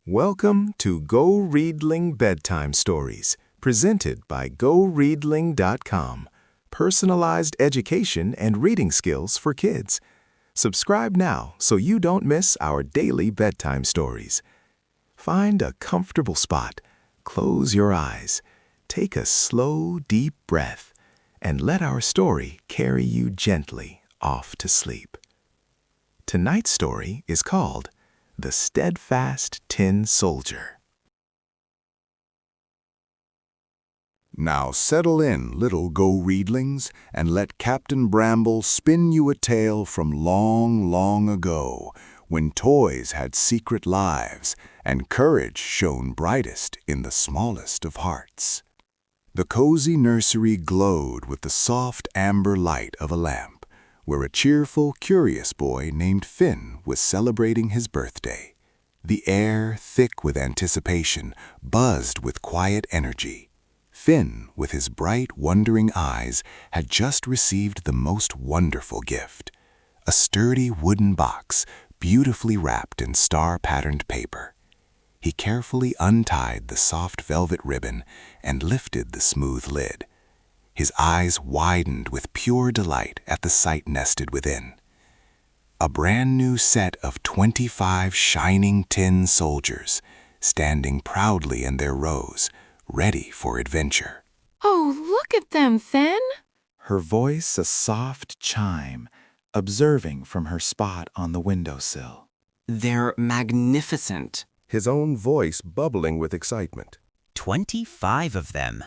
Welcome to GoReadling Bedtime Stories, presented by GoReadling.com. Personalized education and reading skills for kids. Subscribe now so you don't miss our daily bedtime stories. Find a comfortable spot, close your eyes, take a slow, deep breath, and let our story carry you gently off to sleep. Tonight's story is called The Steadfast Tin Soldier. Now settle in, little Go-Readlings, and let Captain Bramble spin you a tale from long, long ago, when toys had secret lives and courage shone brightest in the smallest of hearts. The cozy nursery glowed with the soft amber light of a lamp, where a cheerful, curious boy named Finn was celebrating his birthday. The air, thick with anticipation, buzzed with quiet energy. Finn, with his bright, wondering eyes, had just received the most wonderful gift, a sturdy wooden box, beautifully wrapped in star-patterned paper. He carefully untied the soft velvet ribbon and lifted the smooth lid. His eyes widened with pure delight at the sight nested within. A brand new set of 25 shining tin soldiers, standing proudly in their rows, ready for adventure. Oh, look at them, Finn! Her voice a soft chime, observing from her spot on the windowsill. They're magnificent. His own voice bubbling with excitement. 25 of them.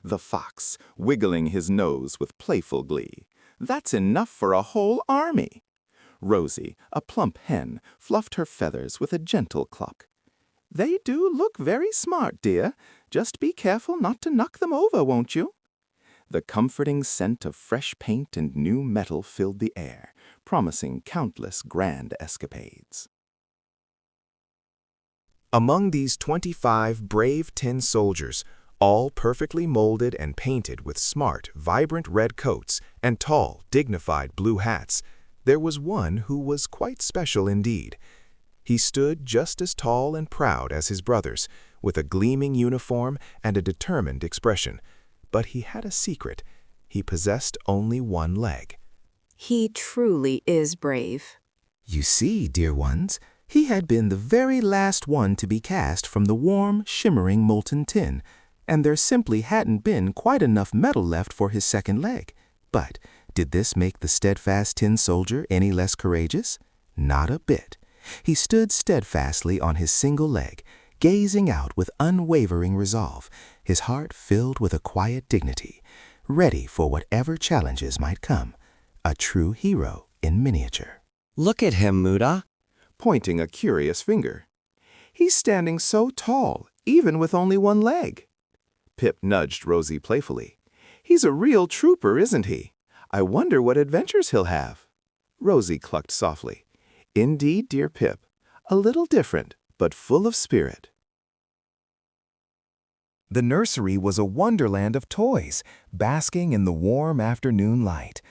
The fox, wiggling his nose with playful glee. That's enough for a whole army. Rosie, a plump hen, fluffed her feathers with a gentle cluck. They do look very smart, dear. Just be careful not to knock them over, won't you? The comforting scent of fresh paint and new metal filled the air, promising countless grand escapades. Among these 25 brave tin soldiers, all perfectly molded and painted with smart, vibrant red coats and tall, dignified blue hats, there was one who was quite special indeed. He stood just as tall and proud as his brothers, with a gleaming uniform and a determined expression. But he had a secret. He possessed only one leg. He truly is brave. You see, dear ones, he had been the very last one to be cast from the warm, shimmering molten tin, and there simply hadn't been quite enough metal left for his second leg. But did this make the Steadfast Tin Soldier any less courageous? Not a bit. He stood steadfastly on his single leg, gazing out with unwavering resolve, his heart filled with a quiet dignity, ready for whatever challenges might come. A true hero in miniature. Look at him, Muda. Pointing a curious finger. He's standing so tall, even with only one leg. Pip nudged Rosie playfully. He's a real trooper, isn't he? I wonder what adventures he'll have. Rosie clucked softly. Indeed, dear Pip, a little different, but full of spirit. The nursery was a wonderland of toys, basking in the warm afternoon light.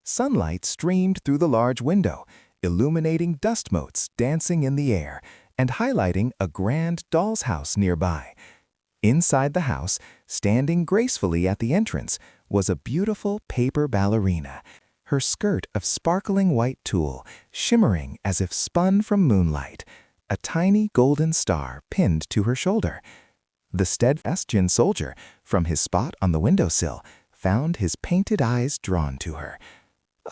Sunlight streamed through the large window, illuminating dust motes dancing in the air and highlighting a grand doll's house nearby. Inside the house, standing gracefully at the entrance, was a beautiful paper ballerina, her skirt of sparkling white tulle shimmering as if spun from moonlight, a tiny golden star pinned to her shoulder. The Steadfast Tin Soldier, from his spot on the windowsill, found his painted eyes drawn to her.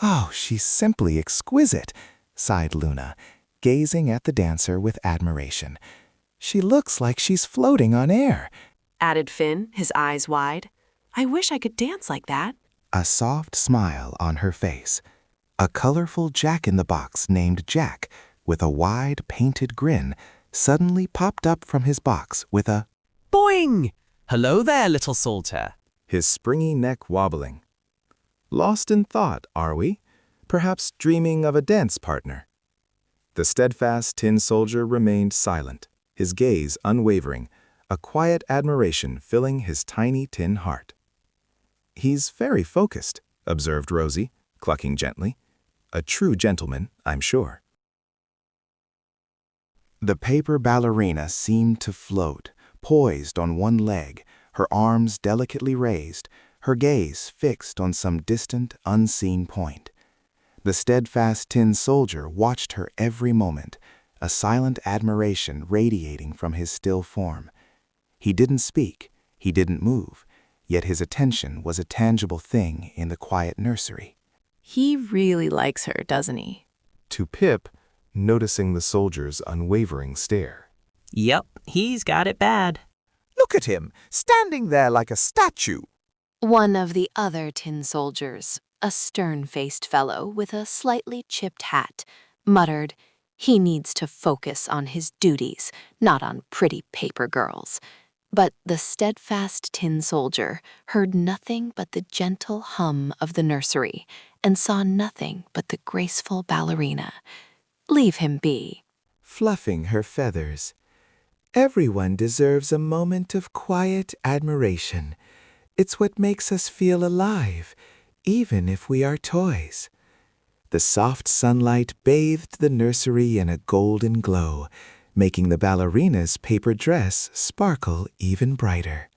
"Oh, she's simply exquisite," sighed Luna, gazing at the dancer with admiration. "She looks like she's floating on air," Added Finn, his eyes wide. I wish I could dance like that. a soft smile on her face. A colorful jack-in-the-box named Jack, with a wide, painted grin, suddenly popped up from his box with a Boing! Hello there, little soldier. his springy neck wobbling. Lost in thought, are we? Perhaps dreaming of a dance partner. The Steadfast Tin Soldier remained silent, his gaze unwavering, a quiet admiration filling his tiny tin heart. "He's very focused," observed Rosie, clucking gently. "A true gentleman, I'm sure." The paper ballerina seemed to float, poised on one leg, her arms delicately raised, her gaze fixed on some distant, unseen point. The steadfast tin soldier watched her every moment, a silent admiration radiating from his still form. He didn't speak, he didn't move, yet his attention was a tangible thing in the quiet nursery. He really likes her, doesn't he? To Pip, noticing the soldier's unwavering stare. Yep, he's got it bad. Look at him, standing there like a statue. One of the other tin soldiers, a stern-faced fellow with a slightly chipped hat, muttered, "He needs to focus on his duties, not on pretty paper girls." But the steadfast tin soldier heard nothing but the gentle hum of the nursery and saw nothing but the graceful ballerina. Leave him be. Fluffing her feathers. Everyone deserves a moment of quiet admiration. It's what makes us feel alive, even if we are toys. The soft sunlight bathed the nursery in a golden glow, making the ballerina's paper dress sparkle even brighter.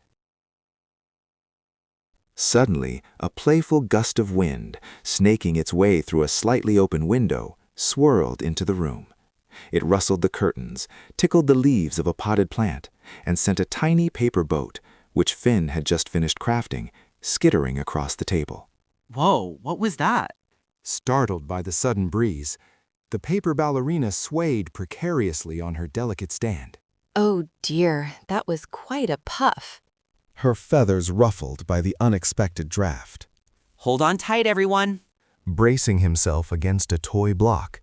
Suddenly, a playful gust of wind, snaking its way through a slightly open window, swirled into the room. It rustled the curtains, tickled the leaves of a potted plant, and sent a tiny paper boat, which Finn had just finished crafting, skittering across the table. Whoa, what was that? Startled by the sudden breeze, the paper ballerina swayed precariously on her delicate stand. Oh dear, that was quite a puff. Her feathers ruffled by the unexpected draft. Hold on tight, everyone. Bracing himself against a toy block,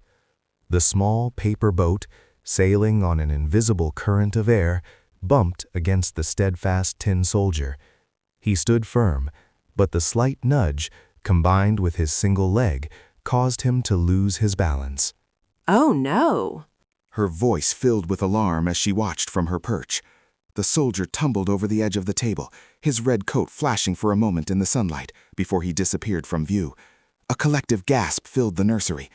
the small paper boat, sailing on an invisible current of air, bumped against the steadfast tin soldier. He stood firm, but the slight nudge, combined with his single leg, caused him to lose his balance. Oh no. Her voice filled with alarm as she watched from her perch. The soldier tumbled over the edge of the table, his red coat flashing for a moment in the sunlight before he disappeared from view. A collective gasp filled the nursery.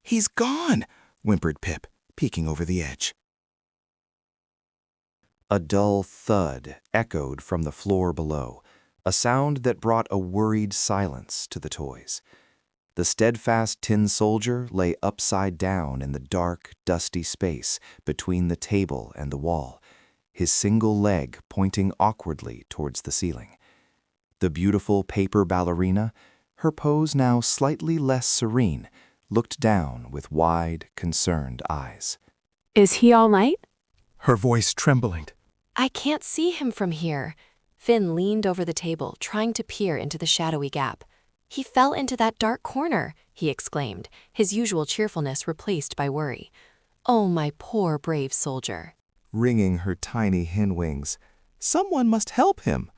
"He's gone," whimpered Pip, peeking over the edge. A dull thud echoed from the floor below, a sound that brought a worried silence to the toys. The steadfast tin soldier lay upside down in the dark, dusty space between the table and the wall, his single leg pointing awkwardly towards the ceiling. The beautiful paper ballerina, her pose now slightly less serene, looked down with wide, concerned eyes. Is he all right? Her voice trembling. I can't see him from here. Finn leaned over the table, trying to peer into the shadowy gap. He fell into that dark corner, he exclaimed, his usual cheerfulness replaced by worry. Oh, my poor brave soldier. Wringing her tiny hind wings, "Someone must help him."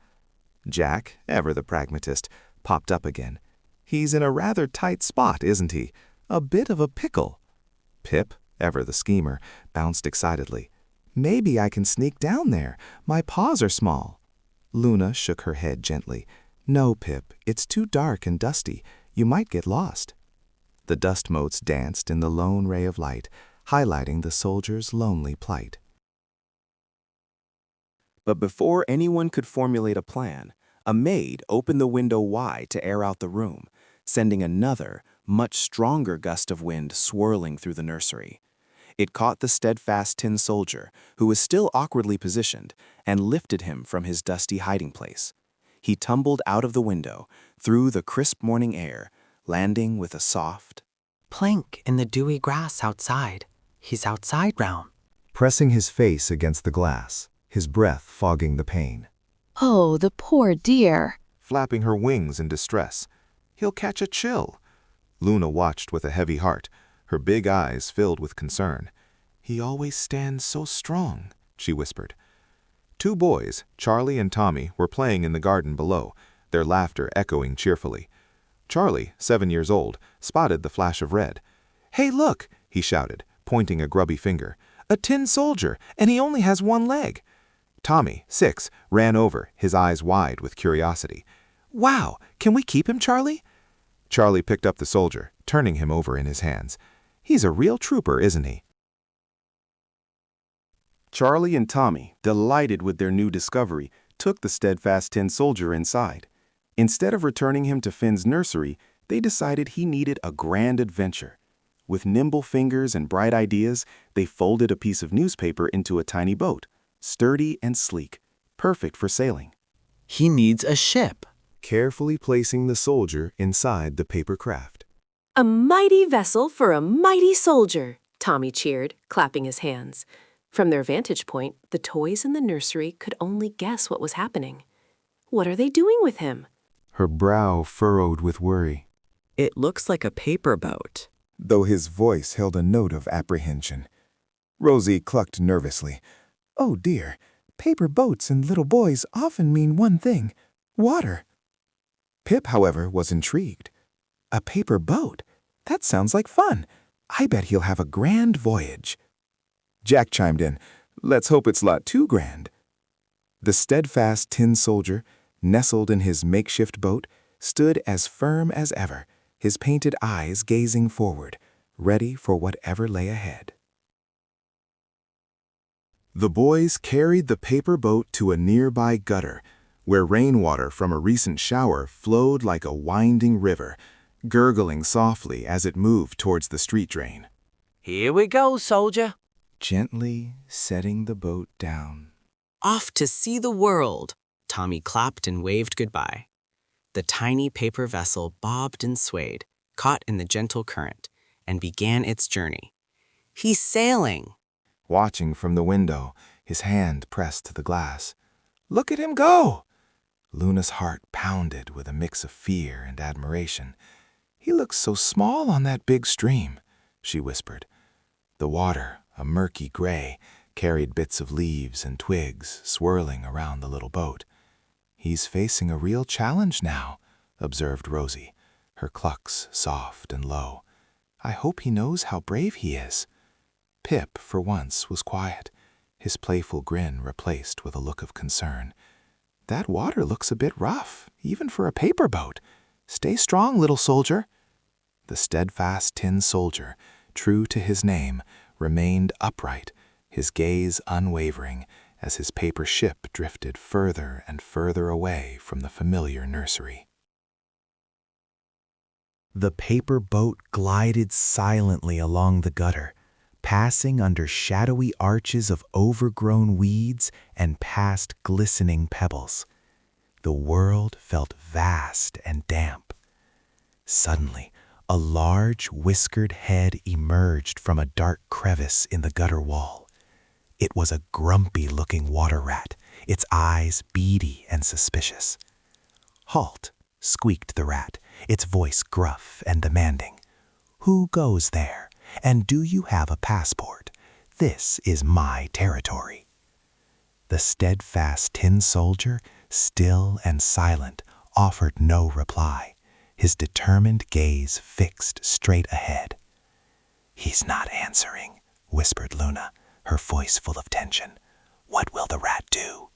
Jack, ever the pragmatist, popped up again. "He's in a rather tight spot, isn't he? A bit of a pickle." Pip, ever the schemer, bounced excitedly. "Maybe I can sneak down there. My paws are small." Luna shook her head gently. "No, Pip, it's too dark and dusty. You might get lost." The dust motes danced in the lone ray of light, highlighting the soldier's lonely plight. But before anyone could formulate a plan, a maid opened the window wide to air out the room, sending another, much stronger gust of wind swirling through the nursery. It caught the steadfast tin soldier, who was still awkwardly positioned, and lifted him from his dusty hiding place. He tumbled out of the window, through the crisp morning air, landing with a soft Plank in the dewy grass outside. He's outside now. Pressing his face against the glass, his breath fogging the pane. Oh, the poor dear. Flapping her wings in distress. "He'll catch a chill." Luna watched with a heavy heart, her big eyes filled with concern. "He always stands so strong," she whispered. Two boys, Charley and Tommy, were playing in the garden below, their laughter echoing cheerfully. Charley, 7 years old, spotted the flash of red. "Hey, look!" he shouted, pointing a grubby finger. "A tin soldier, and he only has one leg." Tommy, 6, ran over, his eyes wide with curiosity. "Wow! Can we keep him, Charley?" Charley picked up the soldier, turning him over in his hands. "He's a real trooper, isn't he?" Charley and Tommy, delighted with their new discovery, took the Steadfast Tin Soldier inside. Instead of returning him to Finn's nursery, they decided he needed a grand adventure. With nimble fingers and bright ideas, they folded a piece of newspaper into a tiny boat, sturdy and sleek, perfect for sailing. He needs a ship. Carefully placing the soldier inside the paper craft. A mighty vessel for a mighty soldier, Tommy cheered, clapping his hands. From their vantage point, the toys in the nursery could only guess what was happening. What are they doing with him? Her brow furrowed with worry, It looks like a paper boat. though his voice held a note of apprehension. Rosie clucked nervously. Oh dear, paper boats and little boys often mean one thing, water. Pip, however, was intrigued. A paper boat? That sounds like fun. I bet he'll have a grand voyage. Jack chimed in. Let's hope it's not too grand. The Steadfast Tin Soldier, nestled in his makeshift boat, stood as firm as ever, his painted eyes gazing forward, ready for whatever lay ahead. The boys carried the paper boat to a nearby gutter, where rainwater from a recent shower flowed like a winding river, gurgling softly as it moved towards the street drain. Here we go, soldier. Gently setting the boat down. Off to see the world. Tommy clapped and waved goodbye. The tiny paper vessel bobbed and swayed, caught in the gentle current, and began its journey. He's sailing. Watching from the window, his hand pressed to the glass. Look at him go! Luna's heart pounded with a mix of fear and admiration. He looks so small on that big stream, she whispered. The water, a murky gray, carried bits of leaves and twigs swirling around the little boat. He's facing a real challenge now, observed Rosie, her clucks soft and low. I hope he knows how brave he is. Pip, for once, was quiet, his playful grin replaced with a look of concern. That water looks a bit rough, even for a paper boat. Stay strong, little soldier. The Steadfast Tin Soldier, true to his name, remained upright, his gaze unwavering, as his paper ship drifted further and further away from the familiar nursery. The paper boat glided silently along the gutter, passing under shadowy arches of overgrown weeds and past glistening pebbles. The world felt vast and damp. Suddenly, a large, whiskered head emerged from a dark crevice in the gutter wall. It was a grumpy-looking water rat, its eyes beady and suspicious. Halt, squeaked the rat, its voice gruff and demanding. Who goes there? And do you have a passport? This is my territory. The Steadfast Tin Soldier, still and silent, offered no reply, his determined gaze fixed straight ahead. He's not answering, whispered Luna, her voice full of tension. What will the rat do?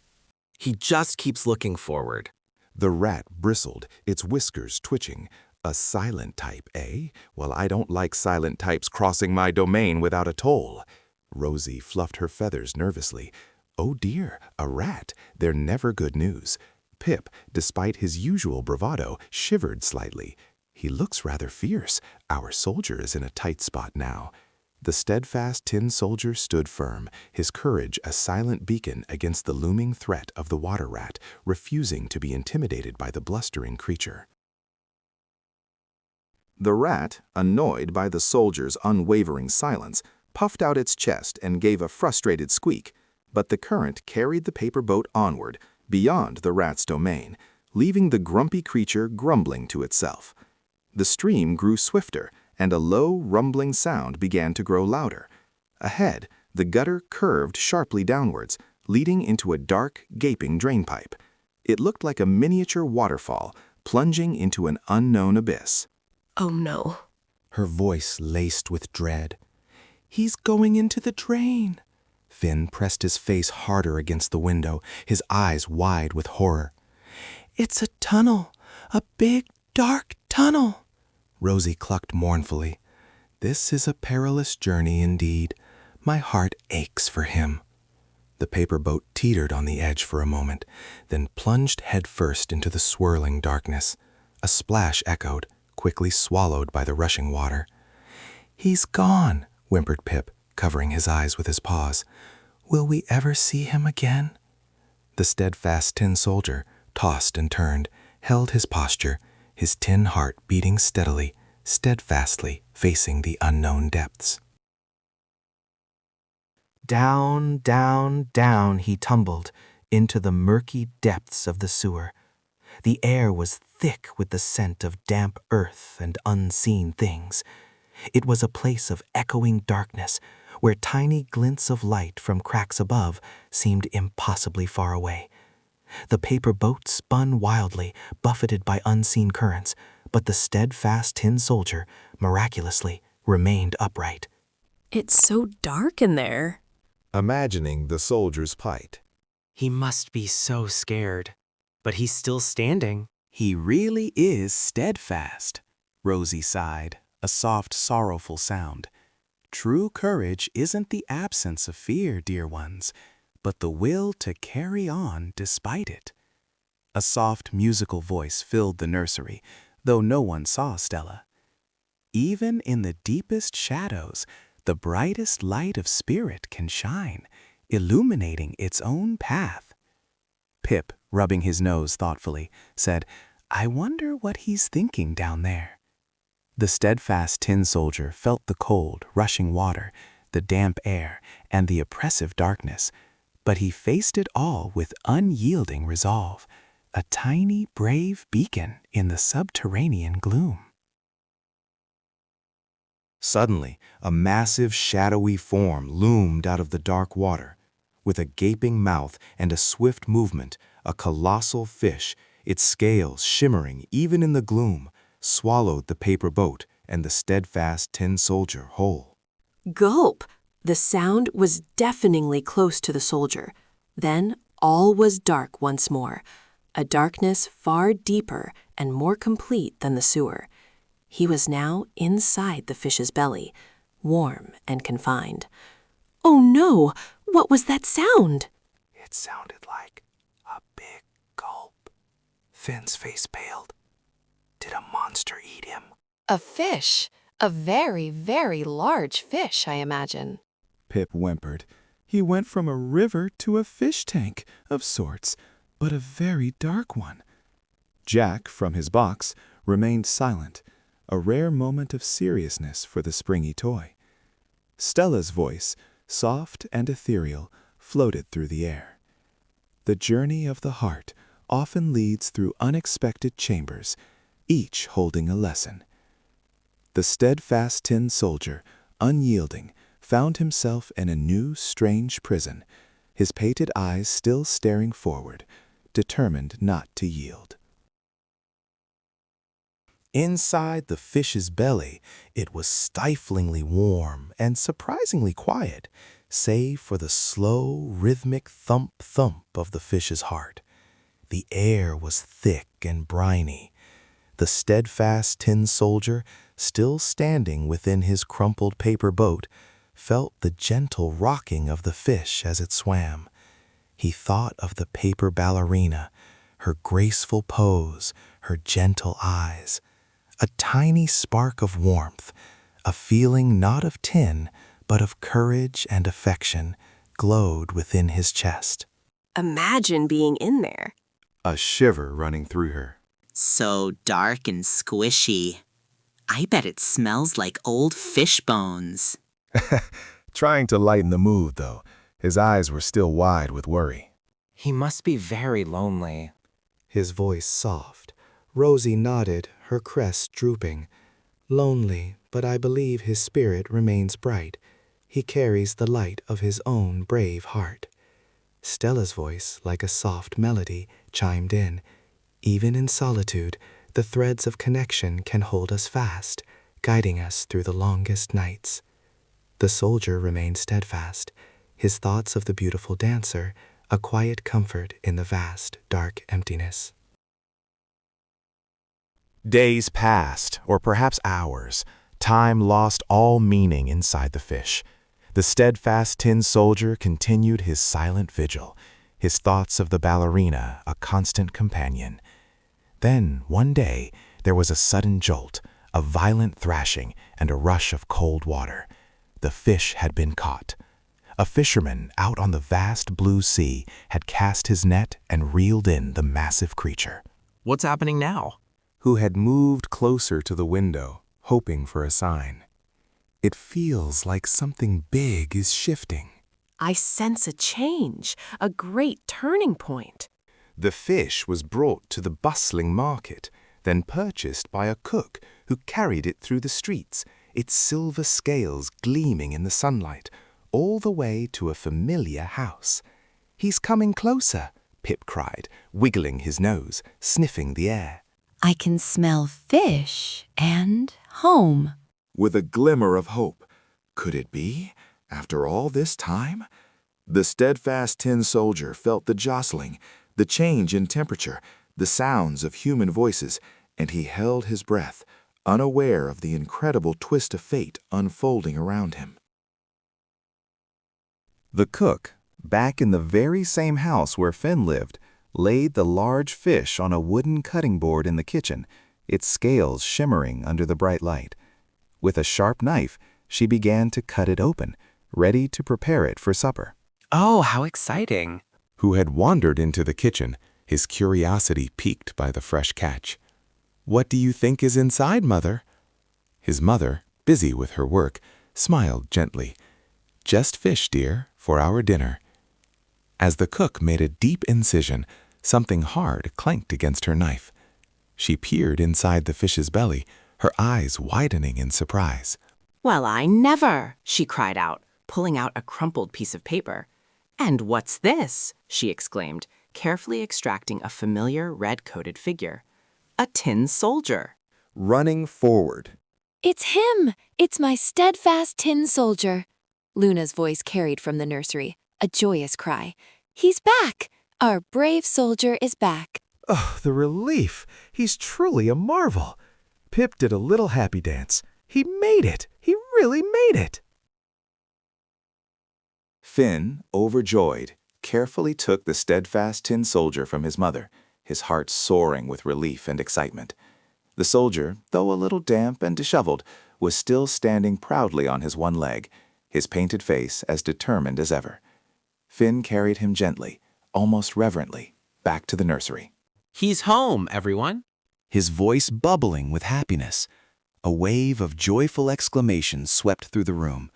He just keeps looking forward. The rat bristled, its whiskers twitching. A silent type, eh? Well, I don't like silent types crossing my domain without a toll. Rosie fluffed her feathers nervously. Oh dear, a rat. They're never good news. Pip, despite his usual bravado, shivered slightly. He looks rather fierce. Our soldier is in a tight spot now. The Steadfast Tin Soldier stood firm, his courage a silent beacon against the looming threat of the water rat, refusing to be intimidated by the blustering creature. The rat, annoyed by the soldier's unwavering silence, puffed out its chest and gave a frustrated squeak, but the current carried the paper boat onward, beyond the rat's domain, leaving the grumpy creature grumbling to itself. The stream grew swifter, and a low, rumbling sound began to grow louder. Ahead, the gutter curved sharply downwards, leading into a dark, gaping drainpipe. It looked like a miniature waterfall, plunging into an unknown abyss. Oh no. Her voice laced with dread. He's going into the drain. Finn pressed his face harder against the window, his eyes wide with horror. It's a tunnel, a big, dark tunnel. Rosie clucked mournfully. This is a perilous journey indeed. My heart aches for him. The paper boat teetered on the edge for a moment, then plunged headfirst into the swirling darkness. A splash echoed, quickly swallowed by the rushing water. "He's gone," whimpered Pip, covering his eyes with his paws. "Will we ever see him again?" The steadfast tin soldier tossed and turned, held his posture, his tin heart beating steadily, steadfastly facing the unknown depths. Down, down, down he tumbled into the murky depths of the sewer. The air was thick with the scent of damp earth and unseen things. It was a place of echoing darkness, where tiny glints of light from cracks above seemed impossibly far away. The paper boat spun wildly, buffeted by unseen currents, but the steadfast tin soldier, miraculously, remained upright. It's so dark in there. Imagining the soldier's plight. He must be so scared, but he's still standing. He really is steadfast, Rosie sighed, a soft, sorrowful sound. True courage isn't the absence of fear, dear ones, but the will to carry on despite it. A soft, musical voice filled the nursery, though no one saw Stella. Even in the deepest shadows, the brightest light of spirit can shine, illuminating its own path. Pip, rubbing his nose thoughtfully, said, "I wonder what he's thinking down there." The steadfast tin soldier felt the cold, rushing water, the damp air, and the oppressive darkness, but he faced it all with unyielding resolve, a tiny, brave beacon in the subterranean gloom. Suddenly, a massive, shadowy form loomed out of the dark water. With a gaping mouth and a swift movement, a colossal fish, its scales shimmering even in the gloom, swallowed the paper boat and the steadfast tin soldier whole. Gulp! The sound was deafeningly close to the soldier. Then all was dark once more, a darkness far deeper and more complete than the sewer. He was now inside the fish's belly, warm and confined. Oh no! What was that sound? It sounded like a big gulp. Finn's face paled. Did a monster eat him? A fish. A very, very large fish, I imagine. Pip whimpered. He went from a river to a fish tank, of sorts, but a very dark one. Jack, from his box, remained silent, a rare moment of seriousness for the springy toy. Stella's voice, soft and ethereal, floated through the air. The journey of the heart often leads through unexpected chambers, each holding a lesson. The steadfast tin soldier, unyielding, found himself in a new, strange prison, his painted eyes still staring forward, determined not to yield. Inside the fish's belly, it was stiflingly warm and surprisingly quiet, save for the slow, rhythmic thump-thump of the fish's heart. The air was thick and briny. The steadfast tin soldier, still standing within his crumpled paper boat, felt the gentle rocking of the fish as it swam. He thought of the paper ballerina, her graceful pose, her gentle eyes. A tiny spark of warmth, a feeling not of tin, but of courage and affection, glowed within his chest. Imagine being in there. A shiver running through her. So dark and squishy. I bet it smells like old fish bones. Trying to lighten the mood, though. His eyes were still wide with worry. He must be very lonely. His voice soft. Rosie nodded, her crest drooping. Lonely, but I believe his spirit remains bright. He carries the light of his own brave heart. Stella's voice, like a soft melody, chimed in. Even in solitude, the threads of connection can hold us fast, guiding us through the longest nights. The soldier remained steadfast, his thoughts of the beautiful dancer, a quiet comfort in the vast, dark emptiness. Days passed, or perhaps hours. Time lost all meaning inside the fish. The steadfast tin soldier continued his silent vigil, his thoughts of the ballerina a constant companion. Then, one day, there was a sudden jolt, a violent thrashing, and a rush of cold water. The fish had been caught. A fisherman out on the vast blue sea had cast his net and reeled in the massive creature, What's happening now? who had moved closer to the window, hoping for a sign. It feels like something big is shifting. I sense a change, a great turning point. The fish was brought to the bustling market, then purchased by a cook who carried it through the streets, its silver scales gleaming in the sunlight, all the way to a familiar house. "He's coming closer," Pip cried, wiggling his nose, sniffing the air. I can smell fish and home. With a glimmer of hope. Could it be, after all this time? The steadfast tin soldier felt the jostling, the change in temperature, the sounds of human voices, and he held his breath, unaware of the incredible twist of fate unfolding around him. The cook, back in the very same house where Finn lived, laid the large fish on a wooden cutting board in the kitchen, its scales shimmering under the bright light. With a sharp knife, she began to cut it open, ready to prepare it for supper. Oh, how exciting. Who had wandered into the kitchen, his curiosity piqued by the fresh catch. "What do you think is inside, Mother?" His mother, busy with her work, smiled gently. "Just fish, dear, for our dinner." As the cook made a deep incision, something hard clanked against her knife. She peered inside the fish's belly, her eyes widening in surprise. Well, I never, she cried out, pulling out a crumpled piece of paper. And what's this? She exclaimed, carefully extracting a familiar red-coated figure. A tin soldier. Running forward. It's him! It's my steadfast tin soldier. Luna's voice carried from the nursery, a joyous cry. He's back! Our brave soldier is back. Oh, the relief! He's truly a marvel. Pip did a little happy dance. He made it! He really made it! Finn, overjoyed, carefully took the steadfast tin soldier from his mother, his heart soaring with relief and excitement. The soldier, though a little damp and disheveled, was still standing proudly on his one leg, his painted face as determined as ever. Finn carried him gently, almost reverently, back to the nursery. He's home, everyone. His voice bubbling with happiness. A wave of joyful exclamations swept through the room.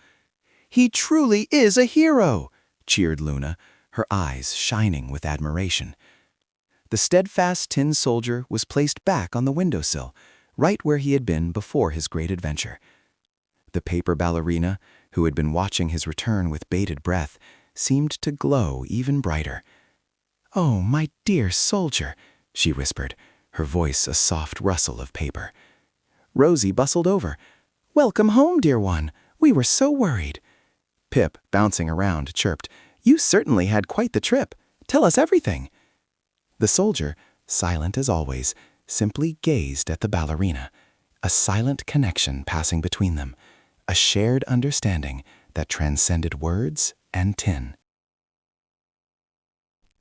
"He truly is a hero!" cheered Luna, her eyes shining with admiration. The steadfast tin soldier was placed back on the windowsill, right where he had been before his great adventure. The paper ballerina, who had been watching his return with bated breath, seemed to glow even brighter. "Oh, my dear soldier," she whispered, her voice a soft rustle of paper. Rosie bustled over. "Welcome home, dear one. We were so worried." Pip, bouncing around, chirped, "You certainly had quite the trip. Tell us everything." The soldier, silent as always, simply gazed at the ballerina, a silent connection passing between them, a shared understanding that transcended words and tin.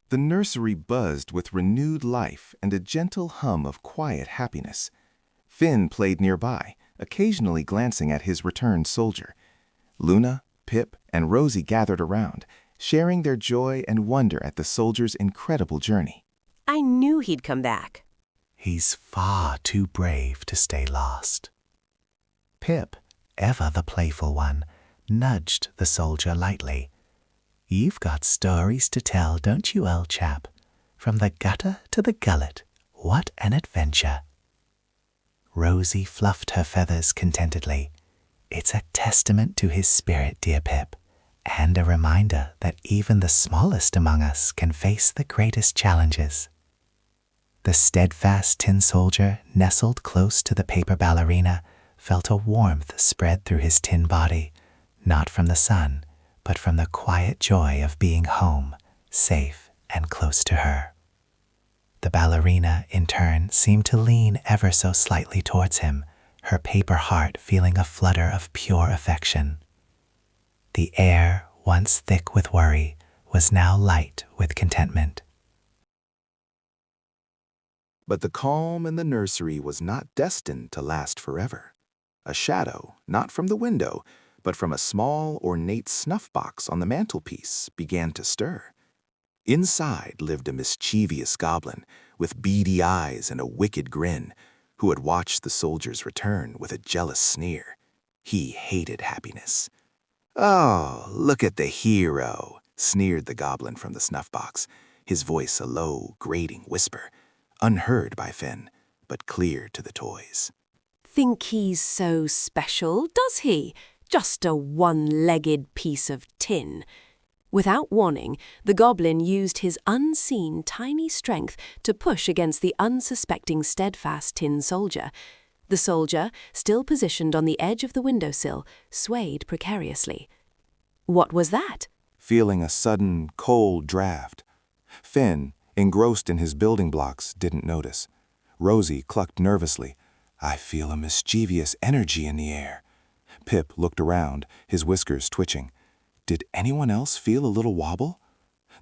The nursery buzzed with renewed life and a gentle hum of quiet happiness. Finn played nearby, occasionally glancing at his returned soldier. Luna, Pip, and Rosie gathered around, sharing their joy and wonder at the soldier's incredible journey. I knew he'd come back. He's far too brave to stay lost. Pip, ever the playful one, nudged the soldier lightly. You've got stories to tell, don't you, old chap? From the gutter to the gullet, what an adventure. Rosie fluffed her feathers contentedly. It's a testament to his spirit, dear Pip, and a reminder that even the smallest among us can face the greatest challenges. The steadfast tin soldier, nestled close to the paper ballerina, felt a warmth spread through his tin body, not from the sun, but from the quiet joy of being home, safe and close to her. The ballerina, in turn, seemed to lean ever so slightly towards him, her paper heart feeling a flutter of pure affection. The air, once thick with worry, was now light with contentment. But the calm in the nursery was not destined to last forever. A shadow, not from the window, but from a small, ornate snuff box on the mantelpiece, began to stir. Inside lived a mischievous goblin with beady eyes and a wicked grin, who had watched the soldiers return with a jealous sneer. He hated happiness. "Oh, look at the hero," sneered the goblin from the snuff box, his voice a low, grating whisper, unheard by Finn, but clear to the toys. Think he's so special, does he? Just a one-legged piece of tin. Without warning, the goblin used his unseen tiny strength to push against the unsuspecting Steadfast Tin Soldier. The soldier, still positioned on the edge of the windowsill, swayed precariously. What was that? Feeling a sudden, cold draft. Finn, engrossed in his building blocks, didn't notice. Rosie clucked nervously. "I feel a mischievous energy in the air." Pip looked around, his whiskers twitching. Did anyone else feel a little wobble?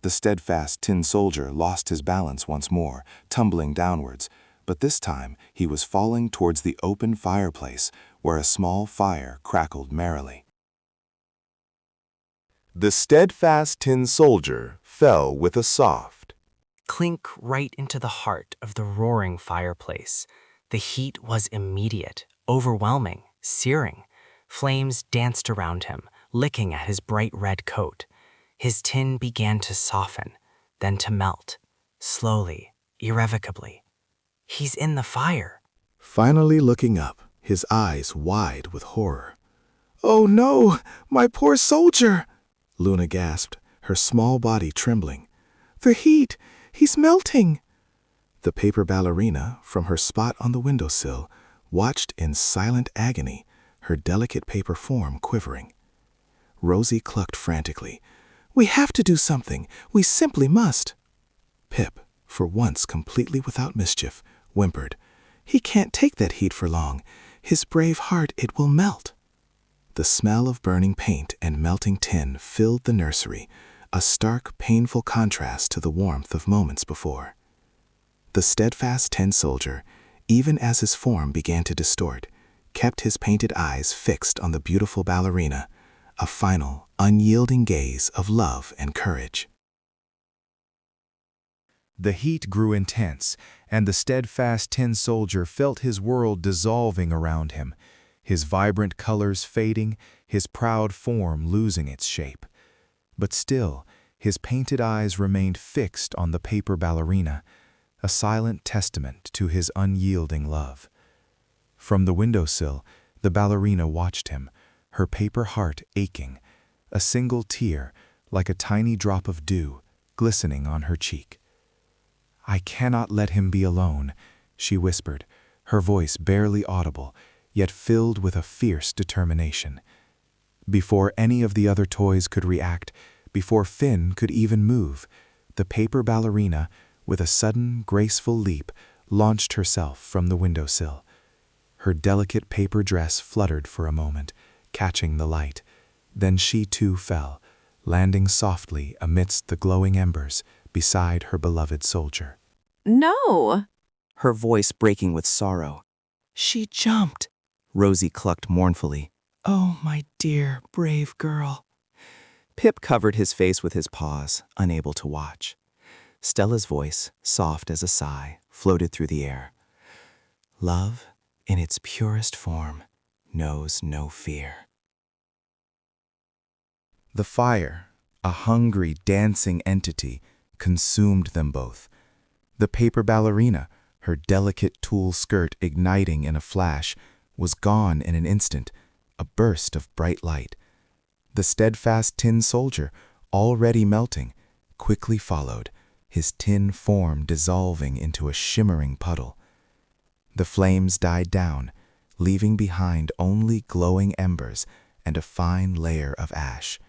The Steadfast Tin Soldier lost his balance once more, tumbling downwards, but this time he was falling towards the open fireplace, where a small fire crackled merrily. The Steadfast Tin Soldier fell with a soft Clink right into the heart of the roaring fireplace. The heat was immediate, overwhelming, searing. Flames danced around him, licking at his bright red coat. His tin began to soften, then to melt, slowly, irrevocably. He's in the fire. Finally looking up, his eyes wide with horror. "Oh no, my poor soldier!" Luna gasped, her small body trembling. "The heat! He's melting!" The Paper Ballerina, from her spot on the windowsill, watched in silent agony, her delicate paper form quivering. Rosie clucked frantically. "We have to do something. We simply must." Pip, for once completely without mischief, whimpered. "He can't take that heat for long. His brave heart, it will melt." The smell of burning paint and melting tin filled the nursery, a stark, painful contrast to the warmth of moments before. The Steadfast Tin Soldier, even as his form began to distort, kept his painted eyes fixed on the beautiful ballerina, a final, unyielding gaze of love and courage. The heat grew intense, and the Steadfast Tin Soldier felt his world dissolving around him, his vibrant colors fading, his proud form losing its shape. But still, his painted eyes remained fixed on the Paper Ballerina, a silent testament to his unyielding love. From the windowsill, the ballerina watched him, her paper heart aching, a single tear, like a tiny drop of dew, glistening on her cheek. "I cannot let him be alone," she whispered, her voice barely audible, yet filled with a fierce determination. Before any of the other toys could react, before Finn could even move, the Paper Ballerina, with a sudden, graceful leap, launched herself from the windowsill. Her delicate paper dress fluttered for a moment, catching the light. Then she too fell, landing softly amidst the glowing embers beside her beloved soldier. "No!" Her voice breaking with sorrow. "She jumped," Rosie clucked mournfully. "Oh, my dear, brave girl." Pip covered his face with his paws, unable to watch. Stella's voice, soft as a sigh, floated through the air. "Love, in its purest form, knows no fear." The fire, a hungry, dancing entity, consumed them both. The Paper Ballerina, her delicate tulle skirt igniting in a flash, was gone in an instant, a burst of bright light. The Steadfast Tin Soldier, already melting, quickly followed, his tin form dissolving into a shimmering puddle. The flames died down, leaving behind only glowing embers and a fine layer of ash.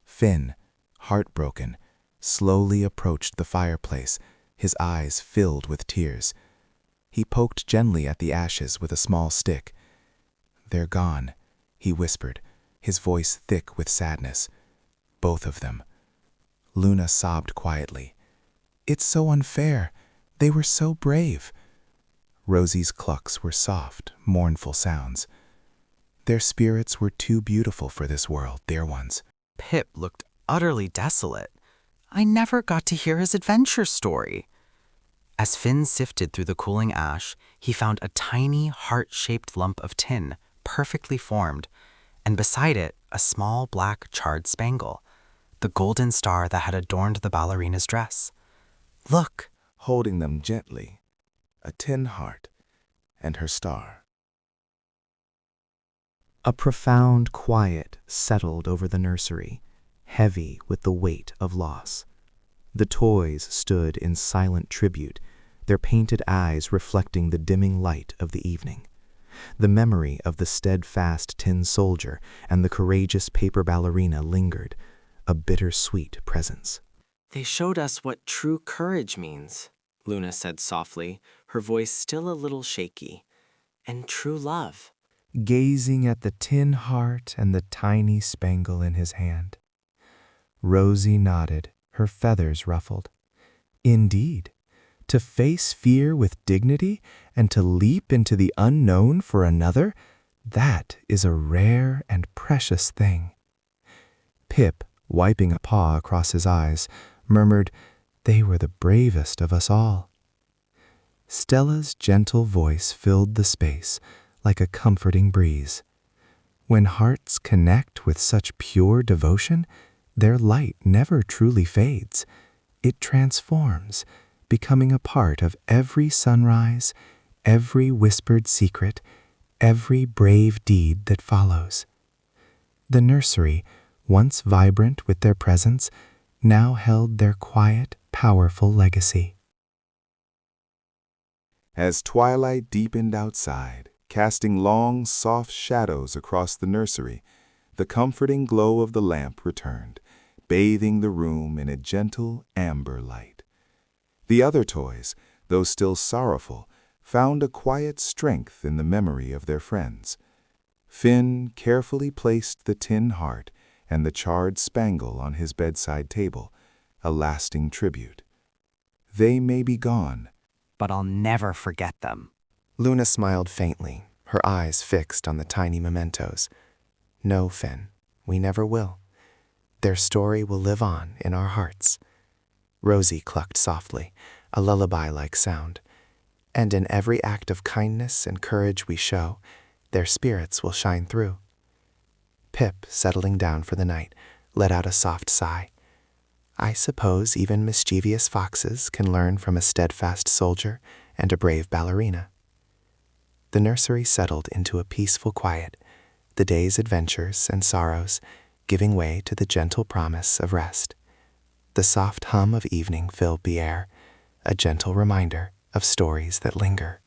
Finn, heartbroken, slowly approached the fireplace, his eyes filled with tears. He poked gently at the ashes with a small stick. "They're gone," he whispered, his voice thick with sadness. Both of them. Luna sobbed quietly. It's so unfair. They were so brave. Rosie's clucks were soft, mournful sounds. Their spirits were too beautiful for this world, dear ones. Pip looked utterly desolate. I never got to hear his adventure story. As Finn sifted through the cooling ash, he found a tiny, heart-shaped lump of tin, perfectly formed, and beside it, a small black charred spangle, the golden star that had adorned the ballerina's dress. Look! Holding them gently, a tin heart and her star. A profound quiet settled over the nursery, heavy with the weight of loss. The toys stood in silent tribute, their painted eyes reflecting the dimming light of the evening. The memory of the steadfast tin soldier and the courageous paper ballerina lingered, a bittersweet presence. They showed us what true courage means, Luna said softly, her voice still a little shaky. And true love. Gazing at the tin heart and the tiny spangle in his hand. Rosie nodded, her feathers ruffled. Indeed, to face fear with dignity and to leap into the unknown for another, that is a rare and precious thing. Pip, wiping a paw across his eyes, murmured, they were the bravest of us all. Stella's gentle voice filled the space like a comforting breeze. When hearts connect with such pure devotion, their light never truly fades. It transforms, becoming a part of every sunrise, every whispered secret, every brave deed that follows. The nursery, once vibrant with their presence, now held their quiet, powerful legacy. As twilight deepened outside, casting long, soft shadows across the nursery, the comforting glow of the lamp returned, bathing the room in a gentle amber light. The other toys, though still sorrowful, found a quiet strength in the memory of their friends. Finn carefully placed the tin heart and the charred spangle on his bedside table, a lasting tribute. They may be gone, but I'll never forget them. Luna smiled faintly, her eyes fixed on the tiny mementos. No, Finn, we never will. Their story will live on in our hearts. Rosie clucked softly, a lullaby-like sound. And in every act of kindness and courage we show, their spirits will shine through. Pip, settling down for the night, let out a soft sigh. I suppose even mischievous foxes can learn from a steadfast soldier and a brave ballerina. The nursery settled into a peaceful quiet, the day's adventures and sorrows giving way to the gentle promise of rest. The soft hum of evening filled the air, a gentle reminder of stories that linger.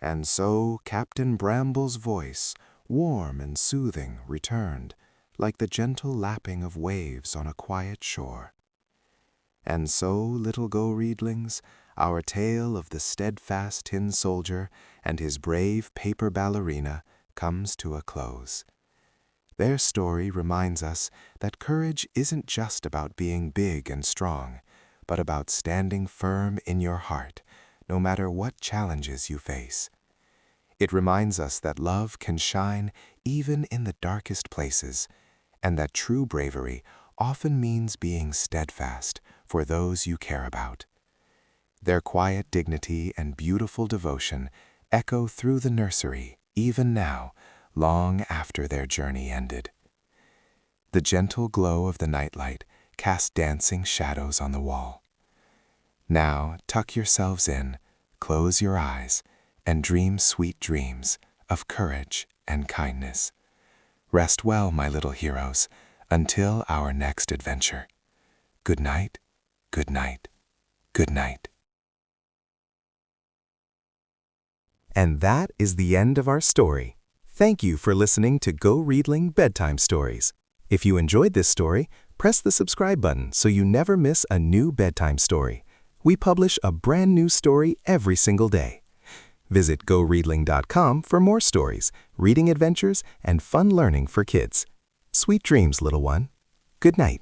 And so Captain Bramble's voice, warm and soothing, returned, like the gentle lapping of waves on a quiet shore. And so, little GoReadlings, our tale of the steadfast tin soldier and his brave paper ballerina comes to a close. Their story reminds us that courage isn't just about being big and strong, but about standing firm in your heart, no matter what challenges you face. It reminds us that love can shine even in the darkest places, and that true bravery often means being steadfast for those you care about. Their quiet dignity and beautiful devotion echo through the nursery even now, long after their journey ended. The gentle glow of the nightlight cast dancing shadows on the wall. Now tuck yourselves in, close your eyes, and dream sweet dreams of courage and kindness. Rest well, my little heroes, until our next adventure. Good night, good night, good night. And that is the end of our story. Thank you for listening to GoReadling Bedtime Stories. If you enjoyed this story, press the subscribe button so you never miss a new bedtime story. We publish a brand new story every single day. Visit GoReadling.com for more stories, reading adventures, and fun learning for kids. Sweet dreams, little one. Good night.